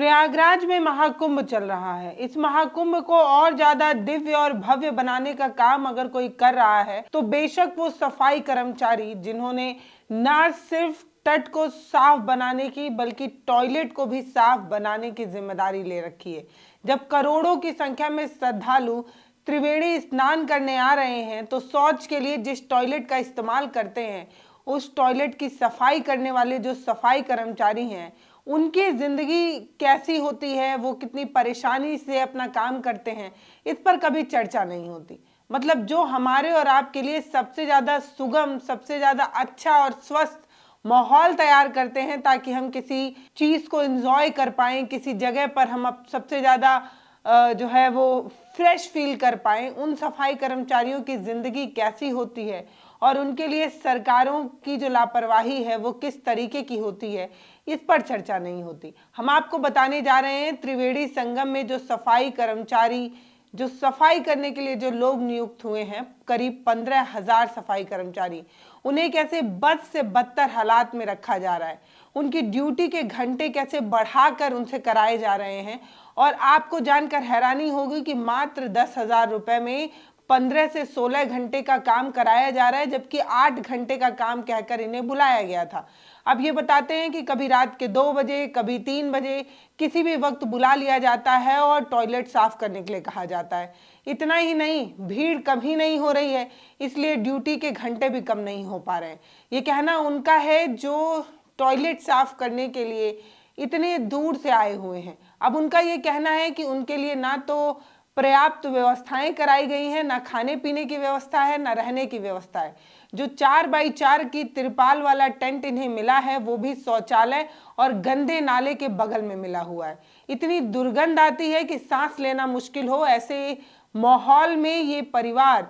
प्रयागराज में महाकुंभ चल रहा है। इस महाकुंभ को और ज्यादा दिव्य और भव्य बनाने का काम अगर कोई कर रहा है तो बेशक वो सफाई कर्मचारी, जिन्होंने न सिर्फ तट को साफ बनाने की बल्कि टॉयलेट को भी साफ बनाने की जिम्मेदारी ले रखी है। जब करोड़ों की संख्या में श्रद्धालु त्रिवेणी स्नान करने आ रहे हैं तो शौच के लिए जिस टॉयलेट का इस्तेमाल करते हैं उस टॉयलेट की सफाई करने वाले जो सफाई कर्मचारी हैं उनकी जिंदगी कैसी होती है, वो कितनी परेशानी से अपना काम करते हैं, इस पर कभी चर्चा नहीं होती। मतलब जो हमारे और आपके लिए सबसे ज्यादा सुगम, सबसे ज्यादा अच्छा और स्वस्थ माहौल तैयार करते हैं ताकि हम किसी चीज को एंजॉय कर पाएं, किसी जगह पर हम सबसे ज्यादा जो है वो फ्रेश फील कर पाएं, उन सफाई कर्मचारियों की जिंदगी कैसी होती है और उनके लिए सरकारों की जो लापरवाही है वो किस तरीके की होती है, इस पर चर्चा नहीं होती। हम आपको बताने जा रहे हैं त्रिवेणी संगम में जो सफाई कर्मचारी, जो सफाई करने के लिए जो लोग नियुक्त हुए हैं, करीब 15,000 सफाई कर्मचारी, उन्हें कैसे बद से बदतर हालात में रखा जा रहा है, उनकी ड्यूटी के घंटे कैसे बढ़ाकर उनसे कराए जा रहे हैं। और आपको जानकर हैरानी होगी कि मात्र 10,000 रुपए में 15 से 16 घंटे का काम कराया जा रहा है, जबकि 8 घंटे का काम कहकर इन्हें बुलाया गया था। अब ये बताते हैं कि कभी रात के 2 बजे, कभी 3 बजे, किसी भी वक्त बुला लिया जाता है और टॉयलेट साफ करने के लिए कहा जाता है। इतना ही नहीं, भीड़ कम ही नहीं हो रही है, इसलिए ड्यूटी के घंटे भी कम नहीं हो पा रहे हैं। ये कहना उनका है जो टॉयलेट साफ करने के लिए इतने दूर से आए हुए हैं। अब उनका ये कहना है कि उनके लिए ना तो पर्याप्त व्यवस्थाएं कराई गई हैं, ना खाने पीने की व्यवस्था है, ना रहने की व्यवस्था है। जो 4x4 की तिरपाल वाला टेंट इन्हें मिला है वो भी शौचालय और गंदे नाले के बगल में मिला हुआ है। इतनी दुर्गंध आती है कि सांस लेना मुश्किल हो। ऐसे माहौल में ये परिवार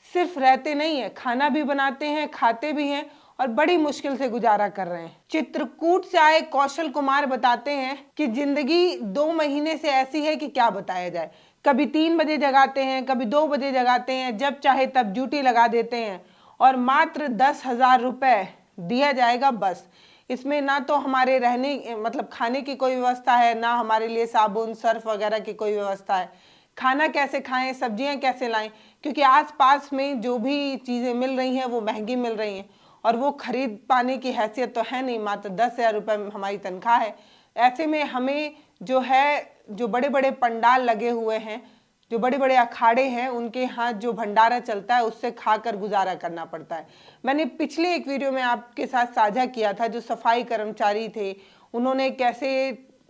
सिर्फ रहते नहीं है, खाना भी बनाते हैं, खाते भी हैं और बड़ी मुश्किल से गुजारा कर रहे हैं। चित्रकूट से आए कौशल कुमार बताते हैं कि जिंदगी 2 महीने से ऐसी है कि क्या बताया जाए। कभी 3 बजे जगाते हैं, कभी 2 बजे जगाते हैं, जब चाहे तब ड्यूटी लगा देते हैं और मात्र 10,000 रुपए दिया जाएगा बस। इसमें ना तो हमारे रहने मतलब खाने की कोई व्यवस्था है, ना हमारे लिए साबुन सर्फ वगैरह की कोई व्यवस्था है। खाना कैसे खाएं, सब्जियां कैसे लाएं, क्योंकि आसपास में जो भी चीज़ें मिल रही हैं वो महंगी मिल रही हैं और वो खरीद पाने की हैसियत तो है नहीं। मात्र 10,000 रुपये हमारी तनख्वाह है। ऐसे में हमें जो है, जो बड़े बड़े पंडाल लगे हुए हैं, जो बड़े बड़े अखाड़े हैं, उनके यहाँ जो भंडारा चलता है उससे खाकर गुजारा करना पड़ता है। मैंने पिछले एक वीडियो में आपके साथ साझा किया था, जो सफाई कर्मचारी थे उन्होंने कैसे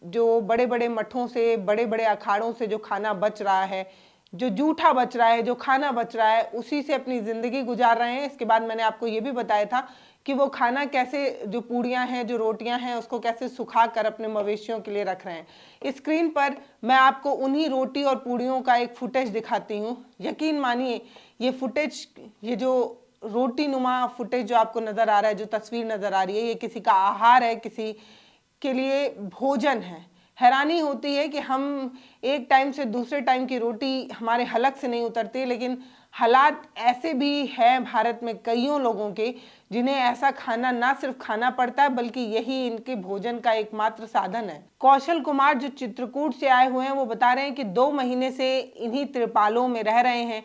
जो बड़े बड़े मठों से, बड़े बड़े अखाड़ों से जो खाना बच रहा है, जो जूठा बच रहा है, जो खाना बच रहा है, उसी से अपनी ज़िंदगी गुजार रहे हैं। इसके बाद मैंने आपको ये भी बताया था कि वो खाना कैसे, जो पूड़ियाँ हैं, जो रोटियाँ हैं, उसको कैसे सुखा कर अपने मवेशियों के लिए रख रहे हैं। स्क्रीन पर मैं आपको उन्हीं रोटी और पूड़ियों का एक फुटेज दिखाती हूँ। यकीन मानिए ये फुटेज, ये जो रोटी नुमा फुटेज जो आपको नज़र आ रहा है, जो तस्वीर नज़र आ रही है, ये किसी का आहार है, किसी के लिए भोजन है। हैरानी होती है कि हम एक टाइम से दूसरे टाइम की रोटी हमारे हलक से नहीं उतरती, लेकिन हालात ऐसे भी हैं भारत में कईयों लोगों के जिन्हें ऐसा खाना ना सिर्फ खाना पड़ता है बल्कि यही इनके भोजन का एकमात्र साधन है। कौशल कुमार जो चित्रकूट से आए हुए हैं वो बता रहे हैं कि 2 महीने से इन्हीं त्रिपालों में रह रहे हैं,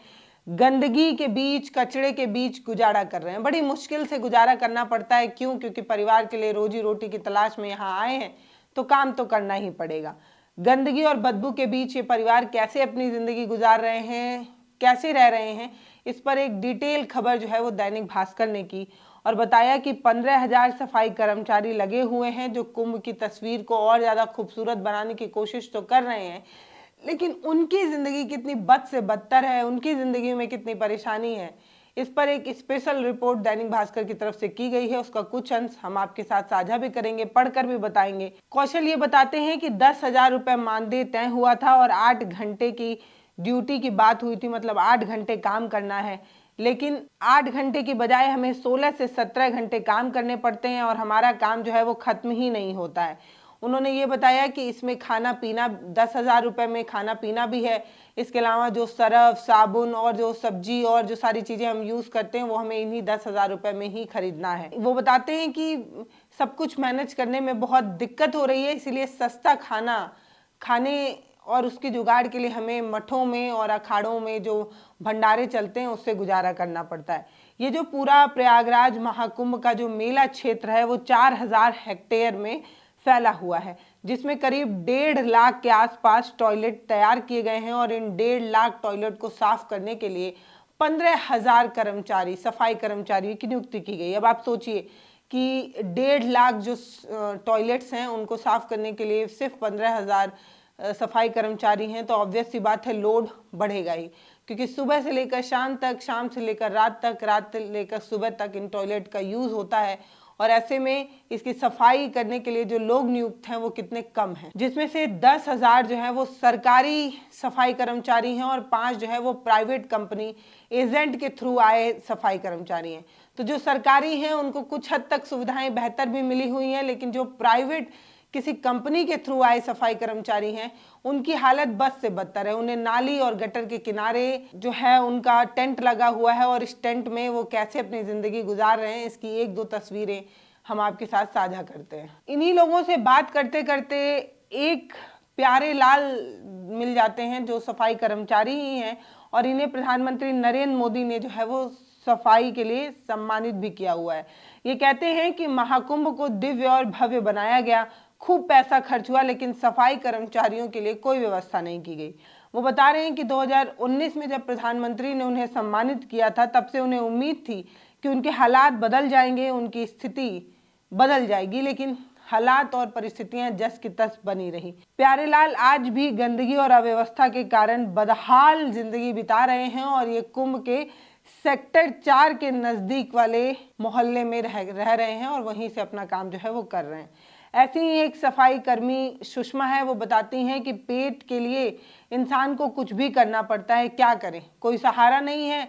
गंदगी के बीच, कचड़े के बीच गुजारा कर रहे हैं। बड़ी मुश्किल से गुजारा करना पड़ता है। क्यों? क्योंकि परिवार के लिए रोजी रोटी की तलाश में यहाँ आए हैं तो काम तो करना ही पड़ेगा। गंदगी और बदबू के बीच ये परिवार कैसे अपनी जिंदगी गुजार रहे हैं, कैसे रह रहे हैं, इस पर एक डिटेल खबर जो है वो दैनिक भास्कर ने की और बताया कि 15,000 सफाई कर्मचारी लगे हुए हैं जो कुंभ की तस्वीर को और ज़्यादा खूबसूरत बनाने की कोशिश तो कर रहे हैं, लेकिन उनकी ज़िंदगी कितनी बद से बदतर है, उनकी ज़िंदगी में कितनी परेशानी है, इस पर एक स्पेशल रिपोर्ट दैनिक भास्कर की तरफ से की गई है। उसका कुछ अंश हम आपके साथ साझा भी करेंगे, पढ़कर भी बताएंगे। कौशल ये बताते हैं कि 10,000 रुपये मानदेय तय हुआ था और 8 घंटे की ड्यूटी की बात हुई थी, मतलब 8 घंटे काम करना है, लेकिन 8 घंटे की बजाय हमें 16 से 17 घंटे काम करने पड़ते हैं और हमारा काम जो है वो खत्म ही नहीं होता है। उन्होंने ये बताया कि इसमें खाना पीना, 10,000 रुपये में खाना पीना भी है। इसके अलावा जो सरफ, साबुन और जो सब्जी और जो सारी चीज़ें हम यूज़ करते हैं वो हमें इन्हीं 10,000 रुपये में ही खरीदना है। वो बताते हैं कि सब कुछ मैनेज करने में बहुत दिक्कत हो रही है, इसीलिए सस्ता खाना खाने और उसके जुगाड़ के लिए हमें मठों में और अखाड़ों में जो भंडारे चलते हैं उससे गुजारा करना पड़ता है। ये जो पूरा प्रयागराज महाकुंभ का जो मेला क्षेत्र है वो 4000 हेक्टेयर में फैला हुआ है, जिसमें करीब 1.5 लाख के आसपास टॉयलेट तैयार किए गए हैं और इन 1.5 लाख टॉयलेट को साफ करने के लिए 15,000 कर्मचारी, सफाई कर्मचारियों की नियुक्ति की गई। अब आप सोचिए कि 1.5 लाख जो टॉयलेट्स हैं उनको साफ करने के लिए सिर्फ 15,000 सफाई कर्मचारी हैं, तो ऑब्वियस सी बात है लोड बढ़ेगा ही, क्योंकि सुबह से लेकर शाम तक, शाम से लेकर रात तक, रात से लेकर सुबह तक इन टॉयलेट का यूज़ होता है। और ऐसे में इसकी सफाई करने के लिए जो लोग नियुक्त हैं वो कितने कम हैं, जिसमें से 10,000 जो है वो सरकारी सफाई कर्मचारी हैं और 5 जो है वो प्राइवेट कंपनी एजेंट के थ्रू आए सफाई कर्मचारी हैं। तो जो सरकारी हैं उनको कुछ हद तक सुविधाएं बेहतर भी मिली हुई हैं, लेकिन जो प्राइवेट किसी कंपनी के थ्रू आए सफाई कर्मचारी हैं उनकी हालत बद से बदतर है। उन्हें नाली और गटर के किनारे जो है उनका टेंट लगा हुआ है और इस टेंट में वो कैसे अपनी ज़िंदगी गुजार रहे हैं इसकी 1-2 तस्वीरें हम आपके साथ साझा करते हैं। इन्हीं लोगों से बात करते करते एक प्यारे लाल मिल जाते हैं जो सफाई कर्मचारी ही हैं और इन्हें प्रधानमंत्री नरेंद्र मोदी ने जो है वो सफाई के लिए सम्मानित भी किया हुआ है। ये कहते हैं कि महाकुंभ को दिव्य और भव्य बनाया गया, खूब पैसा खर्च हुआ, लेकिन सफाई कर्मचारियों के लिए कोई व्यवस्था नहीं की गई। वो बता रहे हैं कि 2019 में जब प्रधानमंत्री ने उन्हें सम्मानित किया था तब से उन्हें उम्मीद थी कि उनके हालात बदल जाएंगे, उनकी स्थिति बदल जाएगी, लेकिन हालात और परिस्थितियां जस की तस बनी रही। प्यारेलाल आज भी गंदगी और अव्यवस्था के कारण बदहाल जिंदगी बिता रहे हैं और ये कुंभ के सेक्टर 4 के नज़दीक वाले मोहल्ले में रह रहे हैं और वहीं से अपना काम जो है वो कर रहे हैं। ऐसी ही एक सफाई कर्मी सुषमा है, वो बताती हैं कि पेट के लिए इंसान को कुछ भी करना पड़ता है, क्या करें, कोई सहारा नहीं है,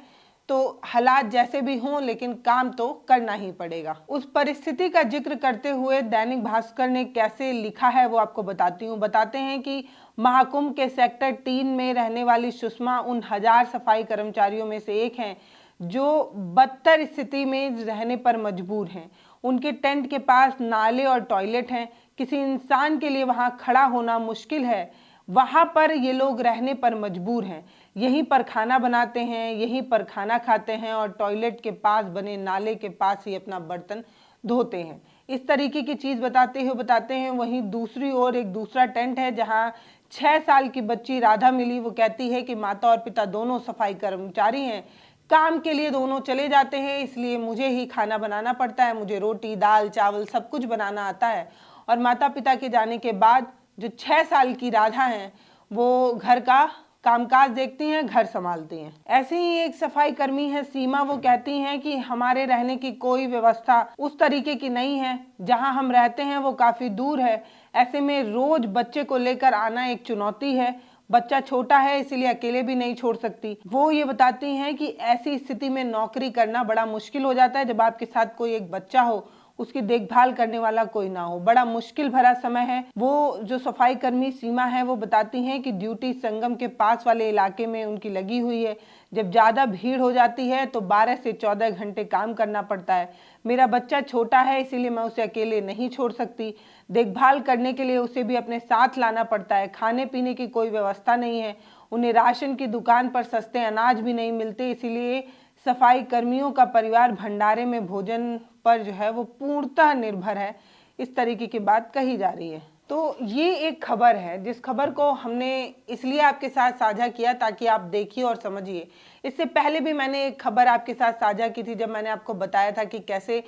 तो हालात जैसे भी हों लेकिन काम तो करना ही पड़ेगा। उस परिस्थिति का जिक्र करते हुए दैनिक भास्कर ने कैसे लिखा है वो आपको बताती हूँ। बताते हैं कि महाकुंभ के सेक्टर 3 में रहने वाली सुषमा उन 1000 सफाई कर्मचारियों में से एक हैं जो बदतर स्थिति में रहने पर मजबूर हैं। उनके टेंट के पास नाले और टॉयलेट हैं, किसी इंसान के लिए वहाँ खड़ा होना मुश्किल है, वहाँ पर ये लोग रहने पर मजबूर हैं। यहीं पर खाना बनाते हैं, यहीं पर खाना खाते हैं और टॉयलेट के पास बने नाले के पास ही अपना बर्तन धोते हैं। इस तरीके की चीज़ बताते हैं। वहीं दूसरी ओर एक दूसरा टेंट है जहाँ 6 साल की बच्ची राधा मिली। वो कहती है कि माता और पिता दोनों सफाई कर्मचारी हैं, काम के लिए दोनों चले जाते हैं, इसलिए मुझे ही खाना बनाना पड़ता है। मुझे रोटी, दाल, चावल सब कुछ बनाना आता है और माता पिता के जाने के बाद जो 6 साल की राधा हैं वो घर का कामकाज देखती हैं, घर संभालती हैं। ऐसे ही एक सफाई कर्मी है सीमा, वो कहती हैं कि हमारे रहने की कोई व्यवस्था उस तरीके की नहीं है, जहां हम रहते हैं वो काफ़ी दूर है। ऐसे में रोज बच्चे को लेकर आना एक चुनौती है। बच्चा छोटा है इसीलिए अकेले भी नहीं छोड़ सकती। वो ये बताती हैं कि ऐसी स्थिति में नौकरी करना बड़ा मुश्किल हो जाता है जब आपके साथ कोई एक बच्चा हो, उसकी देखभाल करने वाला कोई ना हो, बड़ा मुश्किल भरा समय है। वो जो सफाई कर्मी सीमा है वो बताती हैं कि ड्यूटी संगम के पास वाले इलाके में उनकी लगी हुई है। जब ज़्यादा भीड़ हो जाती है तो 12 से 14 घंटे काम करना पड़ता है। मेरा बच्चा छोटा है इसीलिए मैं उसे अकेले नहीं छोड़ सकती, देखभाल करने के लिए उसे भी अपने साथ लाना पड़ता है। खाने पीने की कोई व्यवस्था नहीं है, उन्हें राशन की दुकान पर सस्ते अनाज भी नहीं मिलते, इसीलिए सफाई कर्मियों का परिवार भंडारे में भोजन पर जो है वो पूर्णतः निर्भर है। इस तरीके की बात कही जा रही है। तो ये एक खबर है जिस खबर को हमने इसलिए आपके साथ साझा किया ताकि आप देखिए और समझिए। इससे पहले भी मैंने एक खबर आपके साथ साझा की थी जब मैंने आपको बताया था कि कैसे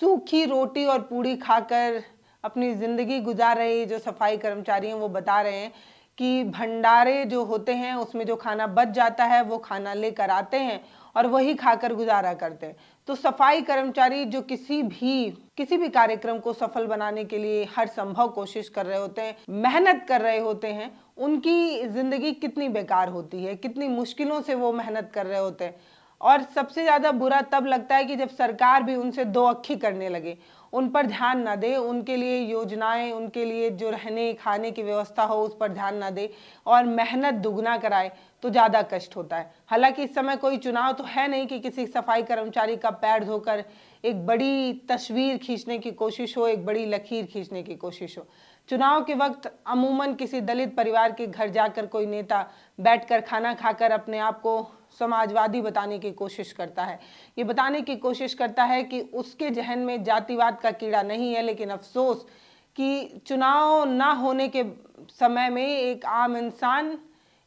सूखी रोटी और पूड़ी खाकर अपनी ज़िंदगी गुजार रहे जो सफाई कर्मचारी हैं वो बता रहे हैं कि भंडारे जो होते हैं उसमें जो खाना बच जाता है वो खाना लेकर आते हैं और वही खाकर गुजारा करते हैं। तो सफाई कर्मचारी जो किसी भी कार्यक्रम को सफल बनाने के लिए हर संभव कोशिश कर रहे होते हैं, मेहनत कर रहे होते हैं, उनकी ज़िंदगी कितनी बेकार होती है, कितनी मुश्किलों से वो मेहनत कर रहे होते हैं। और सबसे ज़्यादा बुरा तब लगता है कि जब सरकार भी उनसे दो अक्खी करने लगे। उन पर ध्यान ना दे, उनके लिए योजनाएं, उनके लिए जो रहने खाने की व्यवस्था हो उस पर ध्यान ना दे और मेहनत दुगना कराए तो ज़्यादा कष्ट होता है। हालांकि इस समय कोई चुनाव तो है नहीं कि किसी सफाई कर्मचारी का पैर धोकर एक बड़ी तस्वीर खींचने की कोशिश हो, एक बड़ी लकीर खींचने की कोशिश हो। चुनाव के वक्त अमूमन किसी दलित परिवार के घर जाकर कोई नेता बैठकर खाना खाकर अपने आप को समाजवादी बताने की कोशिश करता है। ये बताने की कोशिश करता है कि उसके जहन में जातिवाद का कीड़ा नहीं है, लेकिन अफसोस कि चुनाव ना होने के समय में एक आम इंसान,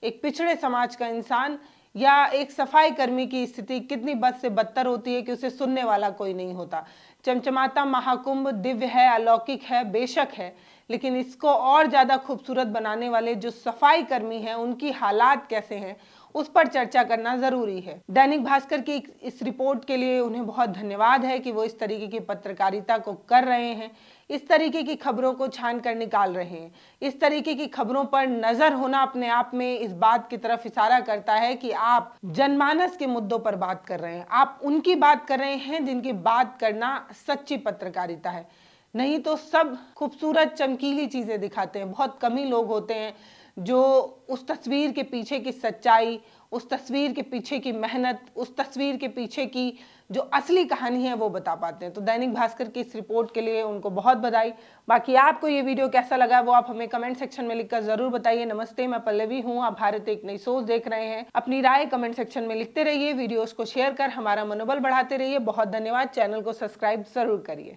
एक पिछड़े समाज का इंसान या एक सफाई कर्मी की स्थिति कितनी बद से बदतर होती है कि उसे सुनने वाला कोई नहीं होता। चमचमाता महाकुंभ दिव्य है, अलौकिक है, बेशक है, लेकिन इसको और ज्यादा खूबसूरत बनाने वाले जो सफाई कर्मी हैं उनकी हालात कैसे हैं उस पर चर्चा करना जरूरी है। दैनिक भास्कर की इस रिपोर्ट के लिए उन्हें बहुत धन्यवाद है कि वो इस तरीके की पत्रकारिता को कर रहे हैं, इस तरीके की खबरों को छान कर निकाल रहे हैं। इस तरीके की खबरों पर नजर होना अपने आप में इस बात की तरफ इशारा करता है कि आप जनमानस के मुद्दों पर बात कर रहे हैं, आप उनकी बात कर रहे हैं जिनकी बात करना सच्ची पत्रकारिता है। नहीं तो सब खूबसूरत चमकीली चीजें दिखाते हैं। बहुत कम ही लोग होते हैं जो उस तस्वीर के पीछे की सच्चाई, उस तस्वीर के पीछे की मेहनत, उस तस्वीर के पीछे की जो असली कहानी है वो बता पाते हैं। तो दैनिक भास्कर की इस रिपोर्ट के लिए उनको बहुत बधाई। बाकी आपको ये वीडियो कैसा लगा वो आप हमें कमेंट सेक्शन में लिखकर जरूर बताइए। नमस्ते, मैं पल्लवी हूँ, आप भारत एक नई सोच देख रहे हैं। अपनी राय कमेंट सेक्शन में लिखते रहिए, वीडियोज को शेयर कर हमारा मनोबल बढ़ाते रहिए। बहुत धन्यवाद। चैनल को सब्सक्राइब जरूर करिए।